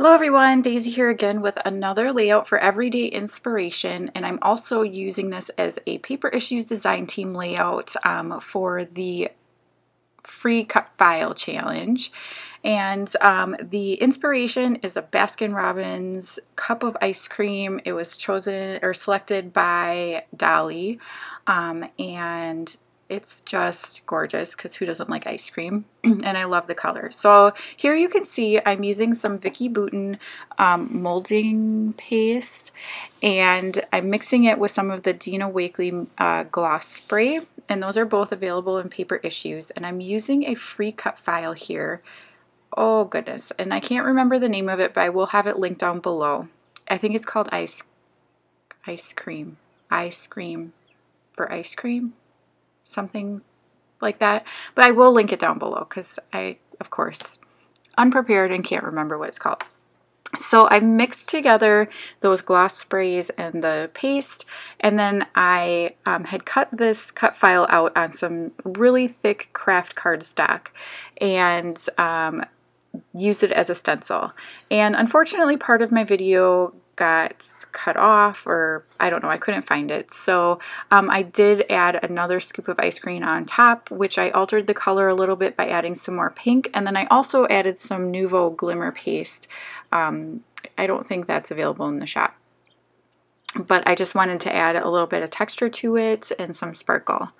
Hello everyone, Daisy here again with another layout for everyday inspiration, and I'm also using this as a Paper Issues Design Team layout for the free cut file challenge. And the inspiration is a Baskin-Robbins cup of ice cream. It was chosen or selected by Dolly, and it's just gorgeous because who doesn't like ice cream? And I love the colors. So here you can see I'm using some Vicky Bouton molding paste, and I'm mixing it with some of the Dina Wakley gloss spray, and those are both available in Paper Issues. And I'm using a free cut file here. Oh goodness, and I can't remember the name of it, but I will have it linked down below. I think it's called ice cream for ice cream, something like that, but I will link it down below because I, of course, unprepared and can't remember what it's called. So I mixed together those gloss sprays and the paste, and then I had cut this cut file out on some really thick craft cardstock and used it as a stencil. And unfortunately, part of my video got cut off, or I don't know, I couldn't find it. So I did add another scoop of ice cream on top, which I altered the color a little bit by adding some more pink, and then I also added some Nouveau Glimmer paste. I don't think that's available in the shop, but I just wanted to add a little bit of texture to it and some sparkle,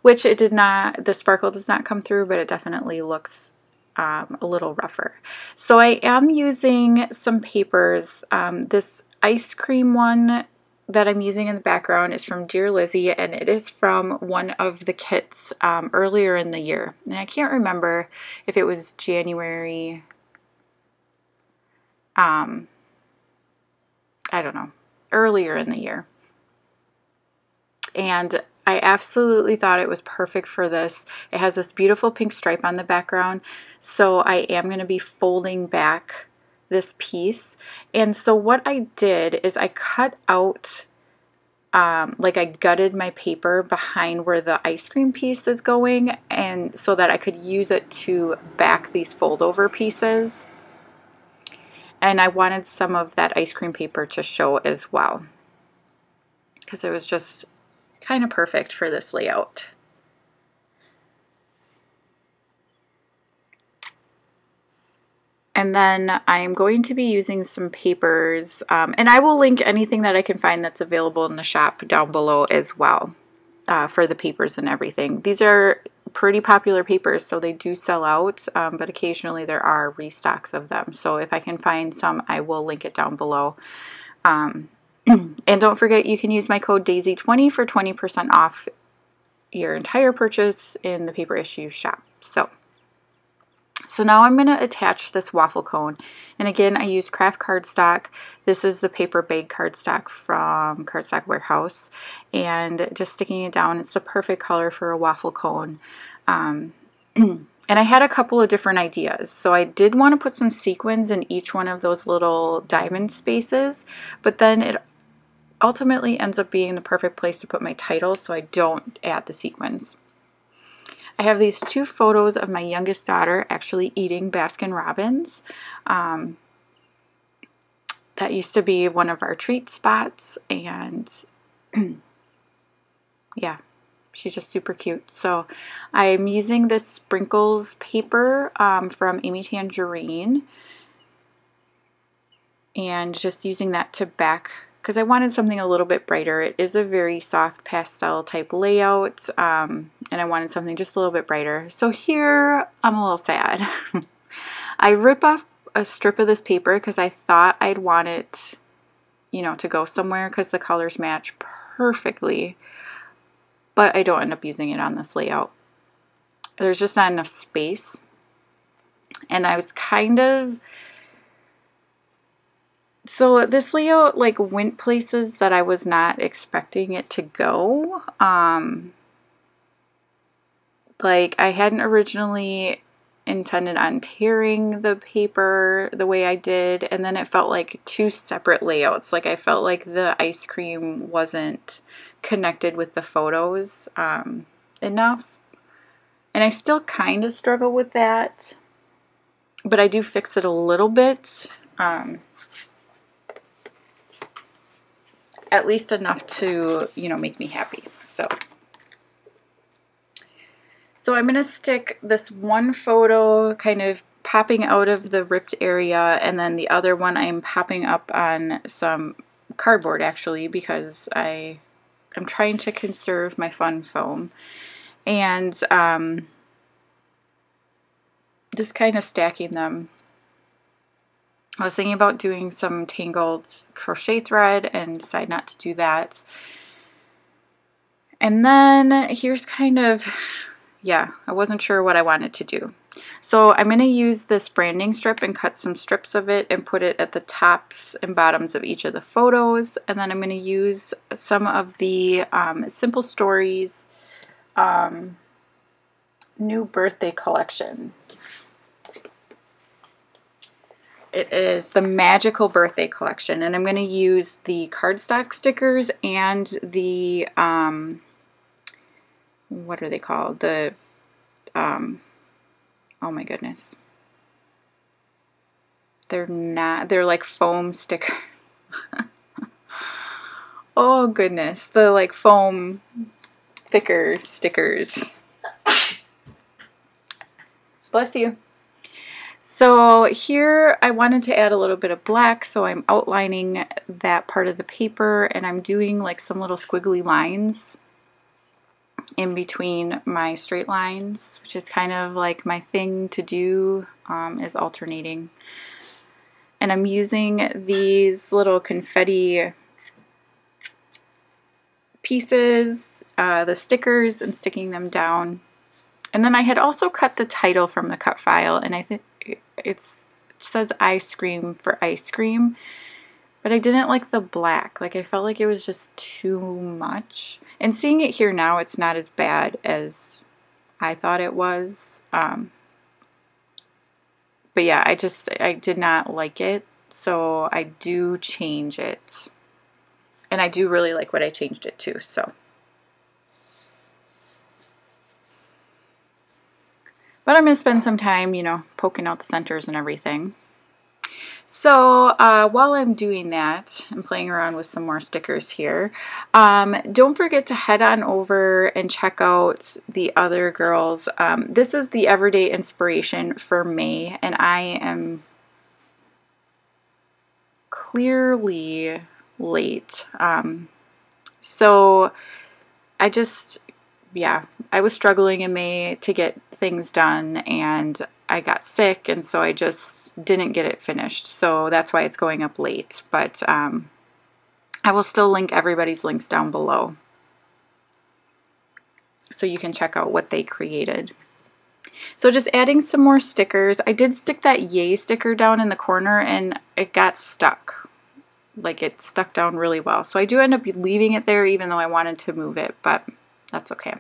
which it did not, the sparkle does not come through, but it definitely looks a little rougher. So I am using some papers. This ice cream one that I'm using in the background is from Dear Lizzie, and it is from one of the kits earlier in the year. And I can't remember if it was January, I don't know, earlier in the year. And I absolutely thought it was perfect for this. It has this beautiful pink stripe on the background, so I am going to be folding back this piece. And so what I did is I cut out, like I gutted my paper behind where the ice cream piece is going, and so that I could use it to back these fold over pieces. And I wanted some of that ice cream paper to show as well, because it was just kind of perfect for this layout. And then I'm going to be using some papers, and I will link anything that I can find that's available in the shop down below as well, for the papers and everything. These are pretty popular papers, so they do sell out, but occasionally there are restocks of them. So if I can find some, I will link it down below. And don't forget, you can use my code DAISY20 for 20% off your entire purchase in the Paper Issues shop. So now I'm going to attach this waffle cone. And again, I use craft cardstock. This is the paper bag cardstock from Cardstock Warehouse. And just sticking it down, it's the perfect color for a waffle cone. And I had a couple of different ideas. So I did want to put some sequins in each one of those little diamond spaces, but then it ultimately ends up being the perfect place to put my title, so I don't add the sequins. I have these two photos of my youngest daughter actually eating Baskin-Robbins. That used to be one of our treat spots, and yeah, she's just super cute. So I'm using this sprinkles paper from Amy Tangerine, and just using that to back, because I wanted something a little bit brighter. It is a very soft pastel type layout, and I wanted something just a little bit brighter. So here I'm a little sad. I rip off a strip of this paper because I thought I'd want it, you know, to go somewhere because the colors match perfectly, but I don't end up using it on this layout. There's just not enough space, and I was kind of, so this layout like went places that I was not expecting it to go. Like I hadn't originally intended on tearing the paper the way I did, and then it felt like two separate layouts. Like I felt like the ice cream wasn't connected with the photos enough, and I still kind of struggle with that, but I do fix it a little bit At least enough to, you know, make me happy. So I'm going to stick this one photo kind of popping out of the ripped area, and then the other one I'm popping up on some cardboard actually, because I'm trying to conserve my fun foam. And just kind of stacking them. I was thinking about doing some tangled crochet thread and decided not to do that. And then here's kind of, yeah, I wasn't sure what I wanted to do. So I'm going to use this branding strip and cut some strips of it and put it at the tops and bottoms of each of the photos. And then I'm going to use some of the Simple Stories new birthday collection. It is the Magical Birthday Collection, and I'm going to use the cardstock stickers and the, what are they called? The, oh my goodness. They're not, they're like foam sticker. Oh goodness, the like foam thicker stickers. Bless you. So here I wanted to add a little bit of black, so I'm outlining that part of the paper, and I'm doing like some little squiggly lines in between my straight lines, which is kind of like my thing to do, is alternating. And I'm using these little confetti pieces, the stickers, and sticking them down. And then I had also cut the title from the cut file, and I think it says I Scream for ice cream, but I didn't like the black. Like, I felt like it was just too much. And seeing it here now, it's not as bad as I thought it was. But yeah, I did not like it, so I do change it. And I do really like what I changed it to, so. But I'm going to spend some time, you know, poking out the centers and everything. So while I'm doing that, I'm playing around with some more stickers here. Don't forget to head on over and check out the other girls. This is the Everyday Inspiration for May, and I am clearly late. So I just, yeah, I was struggling in May to get things done, and I got sick, and so I just didn't get it finished. So that's why it's going up late. But I will still link everybody's links down below, so you can check out what they created. So just adding some more stickers. I did stick that yay sticker down in the corner, and it got stuck. Like, it stuck down really well. So I do end up leaving it there even though I wanted to move it, but that's okay.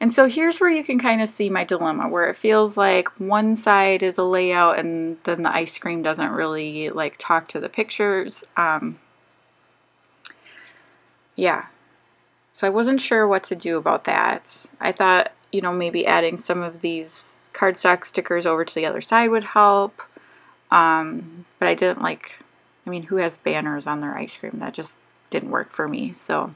And so here's where you can kind of see my dilemma, where it feels like one side is a layout and then the ice cream doesn't really like talk to the pictures. Yeah. So I wasn't sure what to do about that. I thought, you know, maybe adding some of these cardstock stickers over to the other side would help. But I didn't like, I mean, who has banners on their ice cream? That just didn't work for me. So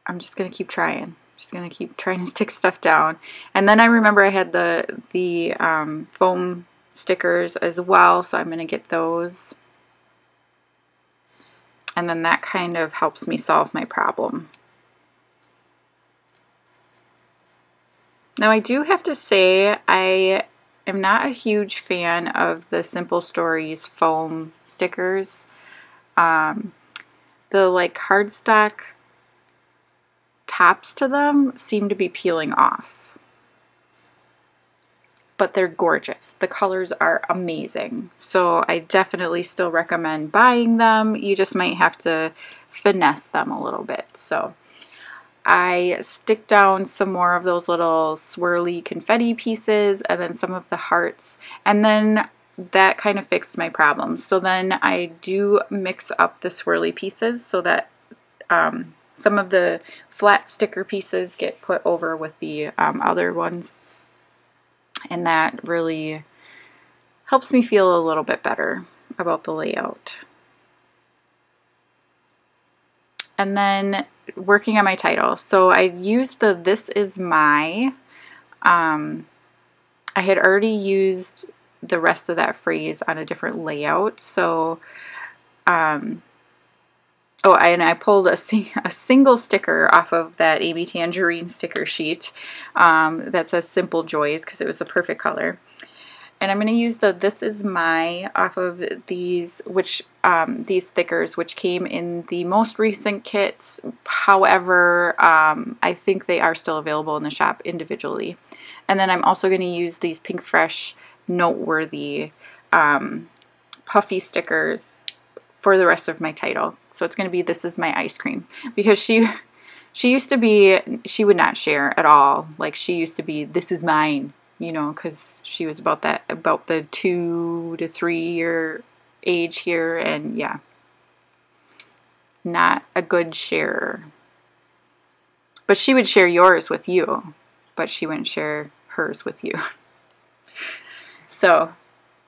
I'm just going to keep trying. Just going to keep trying to stick stuff down. And then I remember I had the foam stickers as well, so I'm going to get those. And then that kind of helps me solve my problem. Now I do have to say I am not a huge fan of the Simple Stories foam stickers. The like cardstock tops to them seem to be peeling off, but they're gorgeous. The colors are amazing, so I definitely still recommend buying them. You just might have to finesse them a little bit. So I stick down some more of those little swirly confetti pieces and then some of the hearts, and then that kind of fixed my problem. So then I do mix up the swirly pieces so that some of the flat sticker pieces get put over with the other ones, and that really helps me feel a little bit better about the layout. And then working on my title. So I used the This Is My. I had already used the rest of that phrase on a different layout. So, and I pulled a single sticker off of that Amy Tangerine sticker sheet that says Simple Joys because it was the perfect color. And I'm going to use the This Is My off of these, these stickers, which came in the most recent kits. However, I think they are still available in the shop individually. And then I'm also going to use these Pink Fresh Noteworthy puffy stickers for the rest of my title. So it's going to be This Is My Ice Cream, because she used to be, she would not share at all. Like, she used to be, this is mine, you know, because she was about the 2 to 3 year age here, and yeah, not a good sharer. But she would share yours with you, but she wouldn't share hers with you. So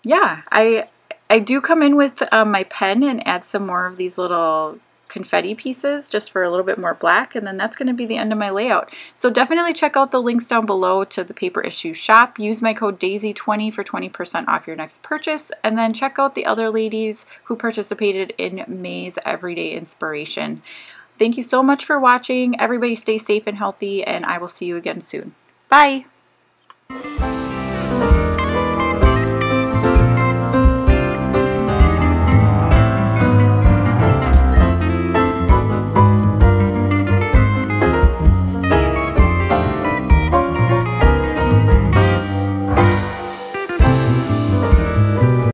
yeah, I do come in with my pen and add some more of these little confetti pieces just for a little bit more black, and then that's going to be the end of my layout. So definitely check out the links down below to the paper issue shop. Use my code Daisie20 for 20% off your next purchase, and then check out the other ladies who participated in May's Everyday Inspiration. Thank you so much for watching. Everybody stay safe and healthy, and I will see you again soon. Bye!